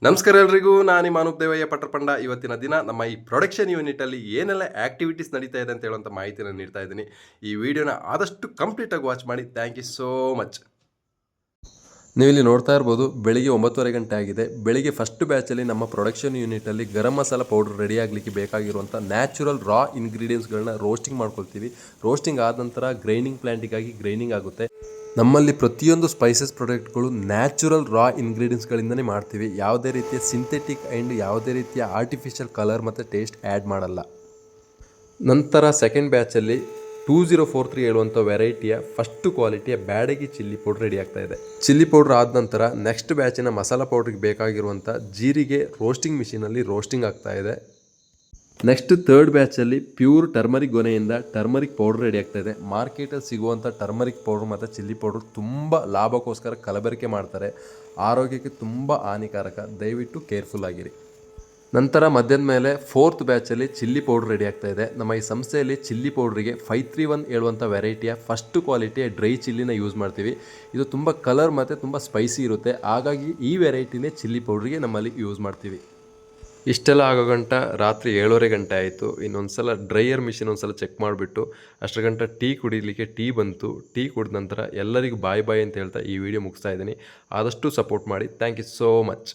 ನಮಸ್ಕಾರ ಎಲ್ರಿಗೂ, ನಾನು ನಿಮ್ಮ ಅನೂಪ್ ದೇವಯ್ಯ ಪಟ್ರಪಂಡ. ಇವತ್ತಿನ ದಿನ ನಮ್ಮ ಈ ಪ್ರೊಡಕ್ಷನ್ ಯೂನಿಟಲ್ಲಿ ಏನೆಲ್ಲ ಆ್ಯಕ್ಟಿವಿಟೀಸ್ ನಡೀತಾ ಇದೆ ಅಂತ ಹೇಳುವಂಥ ಮಾಹಿತಿನ ನೀಡ್ತಾ ಇದ್ದೀನಿ. ಈ ವಿಡಿಯೋನ ಆದಷ್ಟು ಕಂಪ್ಲೀಟಾಗಿ ವಾಚ್ ಮಾಡಿ. Thank you so much. ನೀವಿಲ್ಲಿ ನೋಡ್ತಾ ಇರ್ಬೋದು, ಬೆಳಿಗ್ಗೆ 9:30 ಗಂಟೆ ಆಗಿದೆ. ಬೆಳಿಗ್ಗೆ ಫಸ್ಟ್ ಬ್ಯಾಚಲ್ಲಿ ನಮ್ಮ production ಯೂನಿಟಲ್ಲಿ garam masala powder ready ಆಗಲಿಕ್ಕೆ ಬೇಕಾಗಿರುವಂಥ ನ್ಯಾಚುರಲ್ ರಾ ಇಂಗ್ರೀಡಿಯೆಂಟ್ಸ್ಗಳನ್ನ ರೋಸ್ಟಿಂಗ್ ಮಾಡ್ಕೊಳ್ತೀವಿ. ರೋಸ್ಟಿಂಗ್ ಆದ ನಂತರ ಗ್ರೈಂಡಿಂಗ್ ಪ್ಲ್ಯಾಂಟಿಗಾಗಿ ಗ್ರೈಂಡಿಂಗ್ ಆಗುತ್ತೆ. ನಮ್ಮಲ್ಲಿ ಪ್ರತಿಯೊಂದು ಸ್ಪೈಸಸ್ ಪ್ರಾಡಕ್ಟ್ಗಳು ನ್ಯಾಚುರಲ್ ರಾ ಇಂಗ್ರೀಡಿಯೆಂಟ್ಸ್ಗಳಿಂದನೇ ಮಾಡ್ತೀವಿ. ಯಾವುದೇ ರೀತಿಯ ಸಿಂಥೆಟಿಕ್ ಆ್ಯಂಡ್ ಯಾವುದೇ ರೀತಿಯ ಆರ್ಟಿಫಿಷಿಯಲ್ ಕಲರ್ ಮತ್ತು ಟೇಸ್ಟ್ ಆ್ಯಡ್ ಮಾಡಲ್ಲ. ನಂತರ ಸೆಕೆಂಡ್ ಬ್ಯಾಚಲ್ಲಿ 2043 ಹೇಳುವಂಥ ವೆರೈಟಿಯ ಫಸ್ಟ್ ಕ್ವಾಲಿಟಿಯ ಬ್ಯಾಡಗಿ ಚಿಲ್ಲಿ ಪೌಡ್ರ್ ರೆಡಿ ಆಗ್ತಾ ಇದೆ. ಚಿಲ್ಲಿ ಪೌಡ್ರ್ ಆದ ನಂತರ ನೆಕ್ಸ್ಟ್ ಬ್ಯಾಚಿನ ಮಸಾಲ ಪೌಡ್ರಿಗೆ ಬೇಕಾಗಿರುವಂಥ ಜೀರಿಗೆ ರೋಸ್ಟಿಂಗ್ ಮಿಷಿನಲ್ಲಿ ರೋಸ್ಟಿಂಗ್ ಆಗ್ತಾ ಇದೆ. ನೆಕ್ಸ್ಟ್ ಥರ್ಡ್ ಬ್ಯಾಚಲ್ಲಿ ಪ್ಯೂರ್ ಟರ್ಮರಿಕ್ ಗೊನೆಯಿಂದ ಟರ್ಮರಿಕ್ ಪೌಡರ್ ರೆಡಿ ಆಗ್ತಾ ಇದೆ. ಮಾರ್ಕೆಟಲ್ಲಿ ಸಿಗುವಂಥ ಟರ್ಮರಿಕ್ ಪೌಡ್ರ್ ಮತ್ತು ಚಿಲ್ಲಿ ಪೌಡ್ರ್ ತುಂಬ ಲಾಭಕ್ಕೋಸ್ಕರ ಕಲಬೆರಕೆ ಮಾಡ್ತಾರೆ. ಆರೋಗ್ಯಕ್ಕೆ ತುಂಬ ಹಾನಿಕಾರಕ. ದಯವಿಟ್ಟು ಕೇರ್ಫುಲ್ ಆಗಿರಿ. ನಂತರ ಮಧ್ಯದ ಮೇಲೆ ಫೋರ್ತ್ ಬ್ಯಾಚಲ್ಲಿ ಚಿಲ್ಲಿ ಪೌಡ್ರ್ ರೆಡಿ ಆಗ್ತಾ ಇದೆ. ನಮ್ಮ ಈ ಸಂಸ್ಥೆಯಲ್ಲಿ ಚಿಲ್ಲಿ ಪೌಡ್ರಿಗೆ 531 ಹೇಳುವಂಥ ವೆರೈಟಿಯ ಫಸ್ಟ್ ಕ್ವಾಲಿಟಿಯ ಡ್ರೈ ಚಿಲ್ಲಿನ ಯೂಸ್ ಮಾಡ್ತೀವಿ. ಇದು ತುಂಬ ಕಲರ್ ಮತ್ತು ತುಂಬ ಸ್ಪೈಸಿ ಇರುತ್ತೆ. ಹಾಗಾಗಿ ಈ ವೆರೈಟಿನೇ ಚಿಲ್ಲಿ ಪೌಡ್ರಿಗೆ ನಮ್ಮಲ್ಲಿ ಯೂಸ್ ಮಾಡ್ತೀವಿ. ಇಷ್ಟೆಲ್ಲ ಆಗೋ ಗಂಟ ರಾತ್ರಿ 7:30 ಗಂಟೆ ಆಯಿತು. ಇನ್ನೊಂದು ಸಲ ಡ್ರೈಯರ್ ಮಿಷಿನ್ ಒಂದು ಸಲ ಚೆಕ್ ಮಾಡಿಬಿಟ್ಟು ಅಷ್ಟರ ಗಂಟ ಟೀ ಕುಡಿಲಿಕ್ಕೆ ಟೀ ಬಂತು. ಟೀ ಕುಡಿದ ನಂತರ ಎಲ್ಲರಿಗೂ ಬಾಯ್ ಅಂತ ಹೇಳ್ತಾ ಈ ವಿಡಿಯೋ ಮುಗಿಸ್ತಾ ಇದ್ದೀನಿ. ಆದಷ್ಟು ಸಪೋರ್ಟ್ ಮಾಡಿ. Thank you so much.